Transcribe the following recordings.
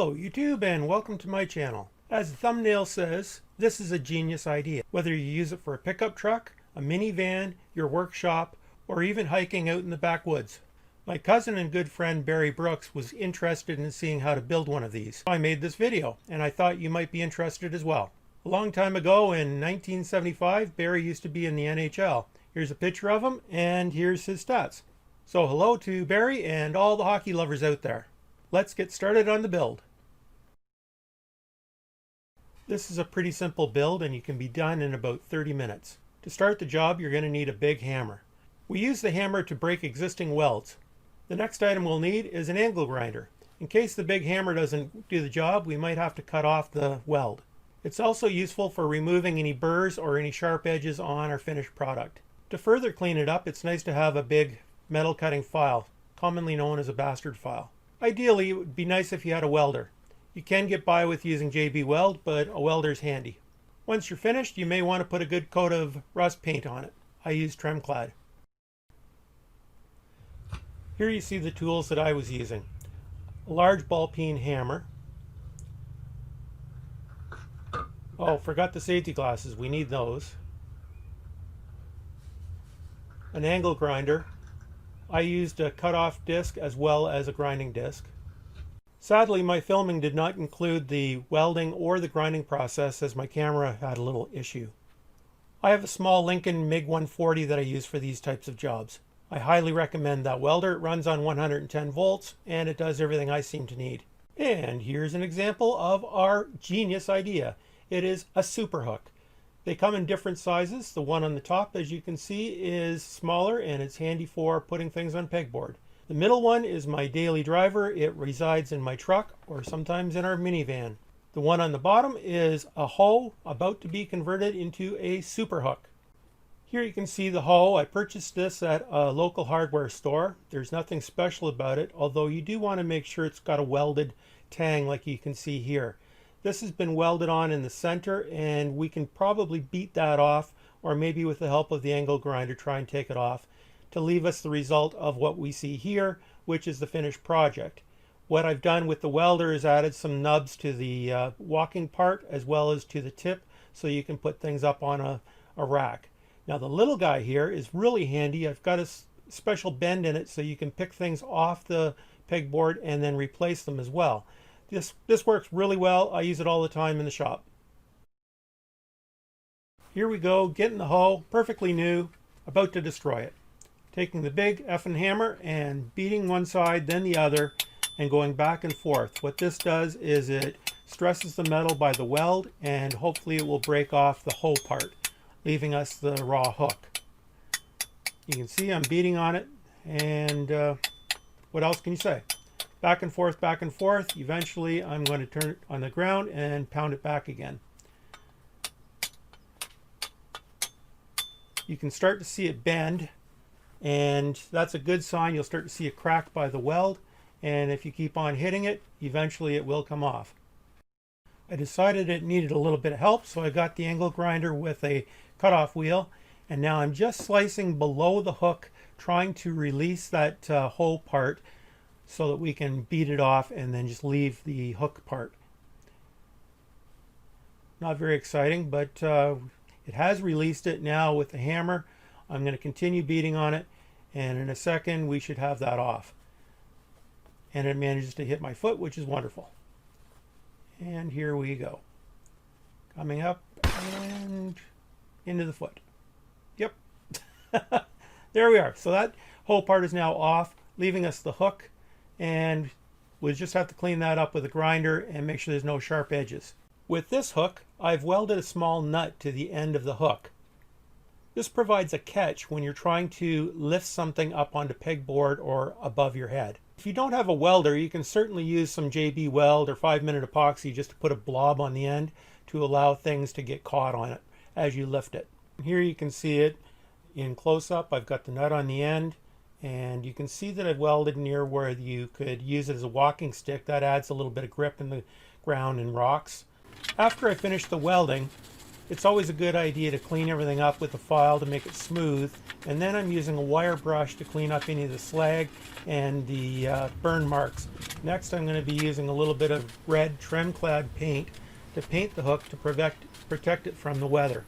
Hello YouTube and welcome to my channel. As the thumbnail says, this is a genius idea. Whether you use it for a pickup truck, a minivan, your workshop, or even hiking out in the backwoods. My cousin and good friend Barry Brooks was interested in seeing how to build one of these. I made this video and I thought you might be interested as well. A long time ago in 1975, Barry used to be in the NHL. Here's a picture of him and here's his stats. So hello to Barry and all the hockey lovers out there. Let's get started on the build. This is a pretty simple build and you can be done in about 30 minutes. To start the job, you're going to need a big hammer. We use the hammer to break existing welds. The next item we'll need is an angle grinder. In case the big hammer doesn't do the job, we might have to cut off the weld. It's also useful for removing any burrs or any sharp edges on our finished product. To further clean it up, it's nice to have a big metal cutting file, commonly known as a bastard file. Ideally, it would be nice if you had a welder. You can get by with using JB Weld, but a welder's handy. Once you're finished, you may want to put a good coat of rust paint on it. I use Tremclad. Here you see the tools that I was using. A large ball peen hammer. Oh, forgot the safety glasses. We need those. An angle grinder. I used a cut-off disc as well as a grinding disc. Sadly, my filming did not include the welding or the grinding process as my camera had a little issue. I have a small Lincoln MiG 140 that I use for these types of jobs. I highly recommend that welder. It runs on 110 volts and it does everything I seem to need. And here's an example of our genius idea. It is a super hook. They come in different sizes. The one on the top, as you can see, is smaller and it's handy for putting things on pegboard. The middle one is my daily driver. It resides in my truck or sometimes in our minivan. The one on the bottom is a hoe about to be converted into a super hook. Here you can see the hoe. I purchased this at a local hardware store. There's nothing special about it, although you do want to make sure it's got a welded tang like you can see here. This has been welded on in the center and we can probably beat that off, or maybe with the help of the angle grinder try and take it off to leave us the result of what we see here, which is the finished project. What I've done with the welder is added some nubs to the walking part as well as to the tip so you can put things up on a rack. Now the little guy here is really handy. I've got a special bend in it so you can pick things off the pegboard and then replace them as well. This works really well. I use it all the time in the shop. Here we go, getting the hoe, perfectly new, about to destroy it. Taking the big effing hammer and beating one side then the other and going back and forth. What this does is it stresses the metal by the weld and hopefully it will break off the hoe part, leaving us the raw hook. You can see I'm beating on it and what else can you say? Back and forth, back and forth. Eventually I'm going to turn it on the ground and pound it back again. You can start to see it bend and that's a good sign. You'll start to see a crack by the weld, and if you keep on hitting it, eventually it will come off. I decided it needed a little bit of help, so I got the angle grinder with a cutoff wheel, and now I'm just slicing below the hook, trying to release that hoe part so that we can beat it off and then just leave the hook part. Not very exciting, but it has released it. Now with the hammer I'm going to continue beating on it, and in a second we should have that off. And it manages to hit my foot, which is wonderful. And here we go. Coming up and into the foot. Yep. There we are. So that whole part is now off, leaving us the hook, and we'll just have to clean that up with a grinder and make sure there's no sharp edges. With this hook, I've welded a small nut to the end of the hook. This provides a catch when you're trying to lift something up onto pegboard or above your head. If you don't have a welder, you can certainly use some JB Weld or 5-minute epoxy just to put a blob on the end to allow things to get caught on it as you lift it. Here you can see it in close-up. I've got the nut on the end, and you can see that I've welded near where you could use it as a walking stick. That adds a little bit of grip in the ground and rocks. After I finish the welding, It's always a good idea to clean everything up with a file to make it smooth, and then I'm using a wire brush to clean up any of the slag and the burn marks. Next, I'm going to be using a little bit of red trim-clad paint to paint the hook to protect it from the weather.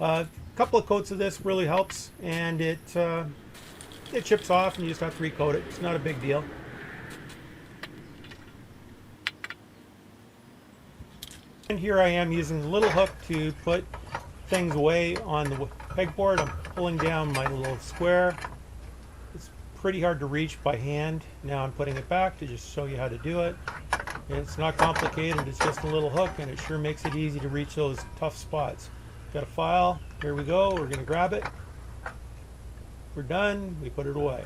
A couple of coats of this really helps, and it chips off and you just have to recoat it. It's not a big deal. And here I am using the little hook to put things away on the pegboard. I'm pulling down my little square. It's pretty hard to reach by hand. Now I'm putting it back to just show you how to do it. It's not complicated, it's just a little hook, and it sure makes it easy to reach those tough spots. Got a file, here we go, we're going to grab it. We're done, we put it away.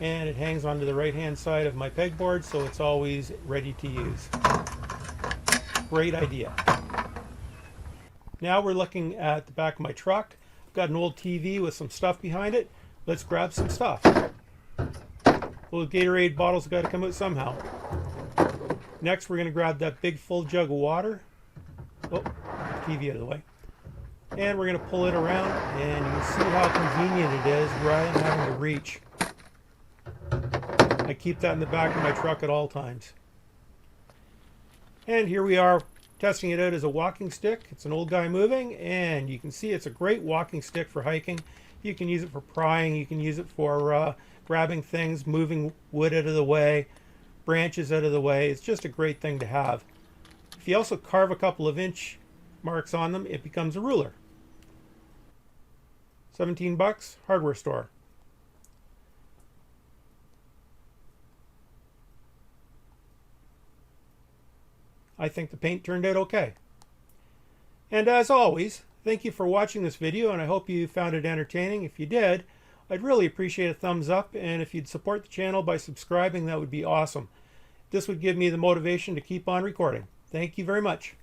And it hangs onto the right hand side of my pegboard, so it's always ready to use. Great idea. Now we're looking at the back of my truck. I've got an old TV with some stuff behind it. Let's grab some stuff. Well, Gatorade bottles have got to come out somehow. Next, we're going to grab that big full jug of water. Oh, TV out of the way. And we're going to pull it around, and you can see how convenient it is rather than having to reach. I keep that in the back of my truck at all times. And here we are testing it out as a walking stick. It's an old guy moving, and you can see it's a great walking stick for hiking. You can use it for prying, you can use it for grabbing things, moving wood out of the way, branches out of the way. It's just a great thing to have. If you also carve a couple of inch marks on them, it becomes a ruler. 17 bucks, hardware store. I think the paint turned out okay. And as always, thank you for watching this video, and I hope you found it entertaining. If you did, I'd really appreciate a thumbs up, and if you'd support the channel by subscribing, that would be awesome. This would give me the motivation to keep on recording. Thank you very much.